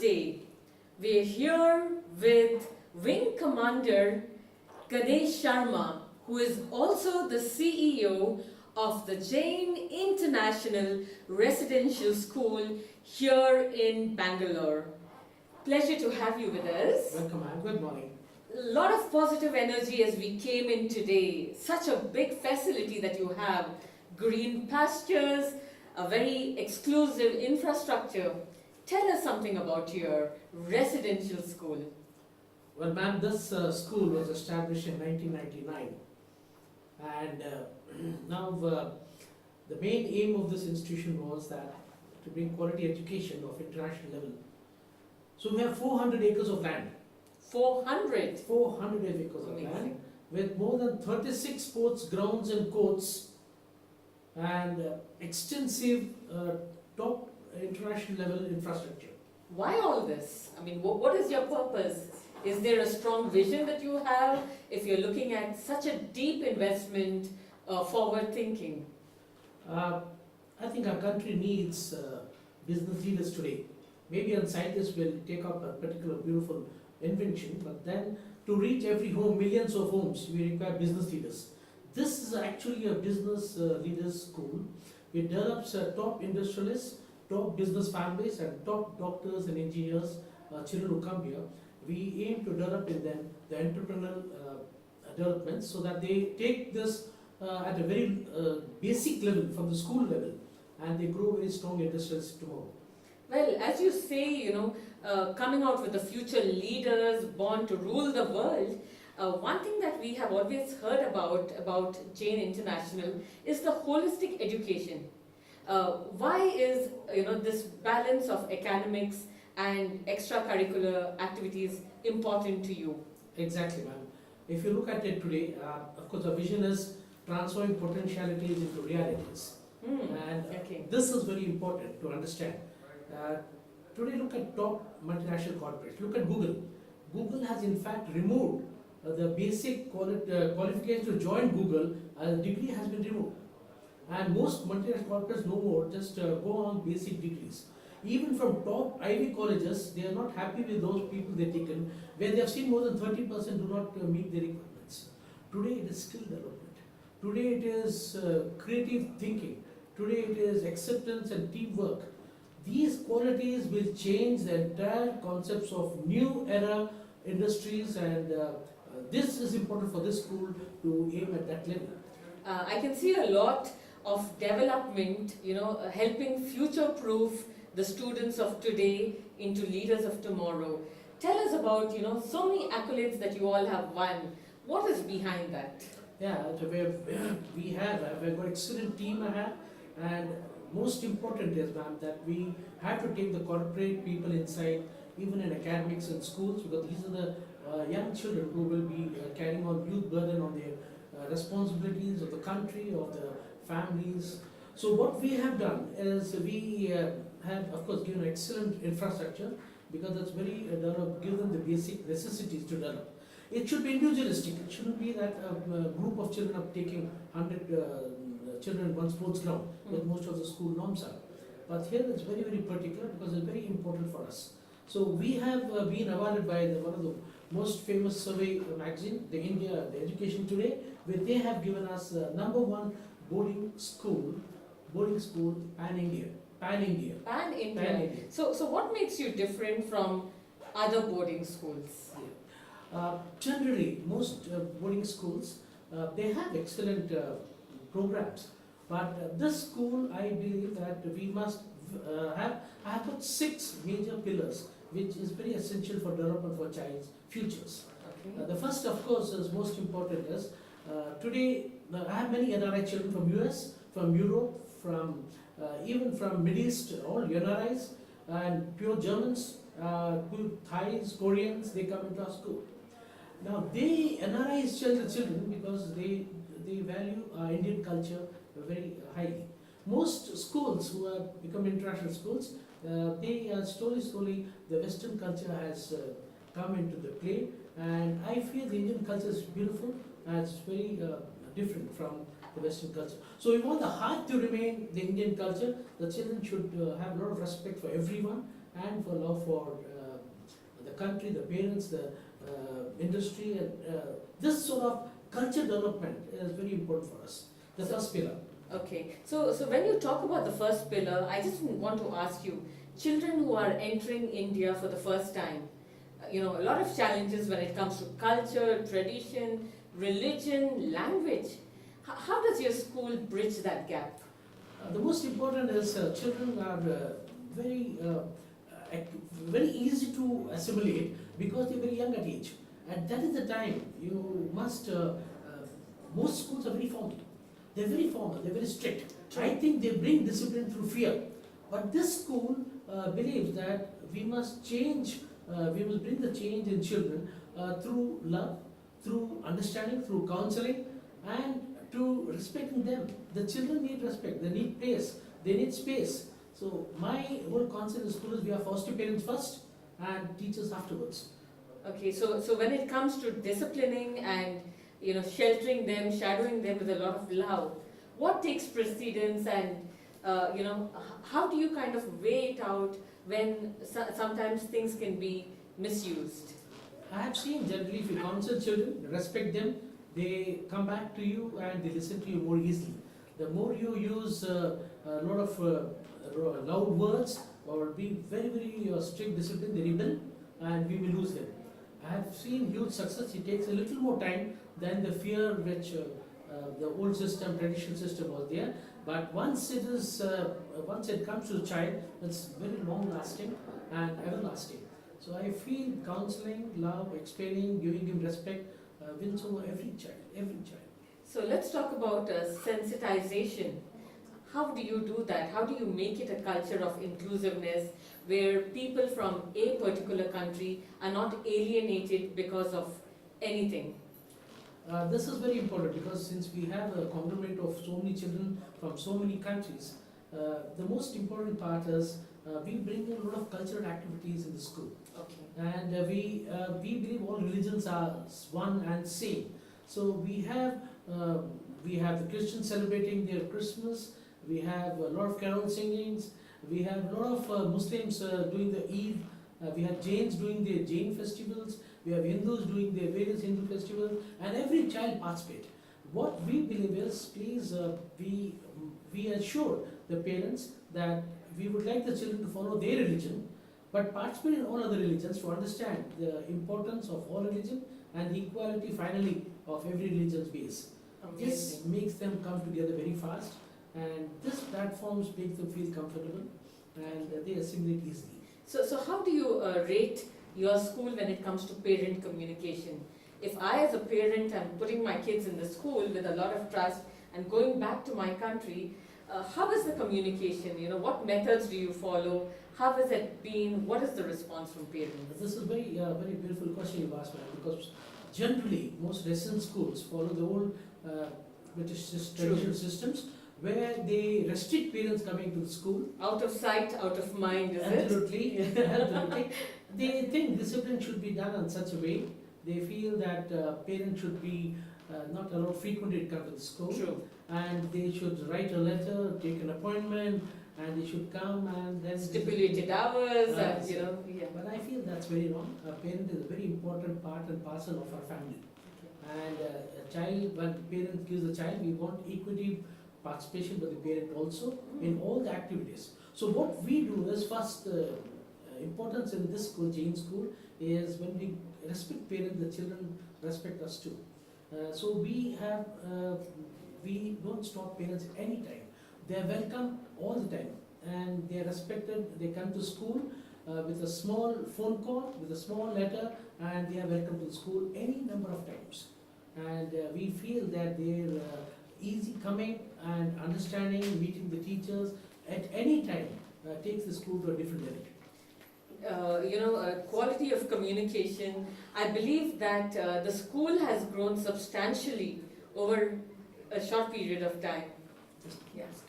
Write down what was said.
day. We're here with Wing Commander Ganesh Sharma, who is also the CEO of the Jain International Residential School here in Bangalore. Pleasure to have you with us. Welcome, ma'am. Good morning. A lot of positive energy as we came in today. Such a big facility that you have. Green pastures, a very exclusive infrastructure. Tell us something about your residential school. Well, ma'am, this school was established in 1999, and now the main aim of this institution was that to bring quality education of international level. So we have 400 acres of land. 400? 400 acres of land with more than 36 sports grounds and courts and extensive top international level infrastructure. Why all this? I mean, what is your purpose? Is there a strong vision that you have if you're looking at such a deep investment, forward thinking? I think our country needs business leaders today. Maybe a scientist will take up a particular beautiful invention, but then to reach every home, millions of homes, we require business leaders. This is actually a business leaders school. It develops top industrialists, top business families, and top doctors and engineers, children who come here. We aim to develop in them the entrepreneurial development so that they take this at a very basic level from the school level, and they grow very strong industrialists tomorrow. Well, as you say, coming out with the future leaders born to rule the world, one thing that we have always heard about Jain International is the holistic education. Why is this balance of academics and extracurricular activities important to you? Exactly, ma'am. If you look at it today, of course, our vision is transforming potentialities into realities. And this is very important to understand. Today, look at top multinational corporates. Look at Google. Google has in fact removed the basic qualification to join Google. A degree has been removed. And most multinational corporates no more just go on basic degrees. Even from top Ivy colleges, they are not happy with those people they've taken, where they have seen more than 30% do not meet their requirements. Today it is skill development. Today it is creative thinking. Today it is acceptance and teamwork. These qualities will change the entire concepts of new era industries, and this is important for this school to aim at that level. I can see a lot of development, helping future-proof the students of today into leaders of tomorrow. Tell us about, so many accolades that you all have won. What is behind that? Yeah, we've got excellent team I have, and most important is, ma'am, that we have to take the corporate people inside, even in academics and schools, because these are the young children who will be carrying on youth burden on their responsibilities of the country, of the families. So what we have done is we have, of course, given excellent infrastructure, because that's very give them the basic necessities to develop. It should be individualistic. It shouldn't be that a group of children are taking 100 children in one sports ground, that most of the school norms are. But here it's very, very particular because it's very important for us. So we have been awarded by one of the most famous survey magazine, the Education Today, where they have given us #1 boarding school pan-India. Pan-India. So what makes you different from other boarding schools? Generally, most boarding schools, they have excellent programs. But this school, I believe that we must I have put 6 major pillars, which is very essential for development for child's futures. The first, of course, is most important is, today I have many NRI children from US, from Europe, from even from Middle East, all NRIs, and pure Germans, Thais, Koreans, they come into our school. Now they NRIs children because they value Indian culture very highly. Most schools who have become international schools, they slowly the Western culture has come into the play, and I feel the Indian culture is beautiful and it's very different from the Western culture. So we want the heart to remain the Indian culture. The children should have a lot of respect for everyone and for love for country, the parents, the industry, and this sort of culture development is very important for us. The first pillar. Okay, so when you talk about the first pillar, I just want to ask you, children who are entering India for the first time, a lot of challenges when it comes to culture, tradition, religion, language. How does your school bridge that gap? The most important is children are very easy to assimilate because they're very young at age. And that is the time you must, most schools are very formal. They're very formal, they're very strict. True. I think they bring discipline through fear. But this school believes that we must change, we must bring the change in children through love, through understanding, through counseling, and to respecting them. The children need respect, they need place, they need space. So my whole concept in school is we are foster parents first and teachers afterwards. Okay, so when it comes to disciplining and sheltering them, shadowing them with a lot of love, what takes precedence, and how do you kind of weigh it out when sometimes things can be misused? I have seen generally if you counsel children, respect them, they come back to you and they listen to you more easily. The more you use a lot of loud words or be very, very strict discipline, they rebel and we will lose them. I have seen huge success. It takes a little more time than the fear which the old system, traditional system was there. But once it comes to the child, it's very long lasting and everlasting. So I feel counseling, love, explaining, giving him respect wins over every child, every child. So let's talk about sensitization. How do you do that? How do you make it a culture of inclusiveness where people from a particular country are not alienated because of anything? This is very important because since we have a conglomerate of so many children from so many countries, the most important part is we bring in a lot of cultural activities in the school. Okay. And we believe all religions are one and same. So we have the Christians celebrating their Christmas. We have a lot of carol singings. We have a lot of Muslims doing the Eid. We have Jains doing their Jain festivals. We have Hindus doing their various Hindu festivals, and every child participates. What we believe is, please, we assure the parents that we would like the children to follow their religion, but participate in all other religions to understand the importance of all religion and the equality finally of every religion's base. This makes them come together very fast, and this platforms make them feel comfortable and they assimilate easily. So how do you rate your school when it comes to parent communication? If I as a parent am putting my kids in the school with a lot of trust and going back to my country, how is the communication? What methods do you follow? How has it been? What is the response from parents? This is very beautiful question you asked, ma'am, because generally most Western schools follow the old British traditional systems where they restrict parents coming to the school. Out of sight, out of mind, is Absolutely. Absolutely. They think discipline should be done in such a way. They feel that parents should be not allowed frequently to come to the school. True. And they should write a letter, take an appointment, and they should come and then Stipulated hours, and yeah. But I feel that's very wrong. A parent is a very important part and parcel of our family. Okay. And a child, when parent gives a child, we want equity participation by the parent also in all the activities. So what we do is first, importance in this school, Jain school, is when we respect parents, the children respect us too. So we don't stop parents any time. They are welcome all the time and they are respected. They come to school with a small phone call, with a small letter, and they are welcome to the school any number of times. And we feel that they're easy coming and understanding, meeting the teachers at any time takes the school to a different level. Quality of communication. I believe that the school has grown substantially over a short period of time. Yes.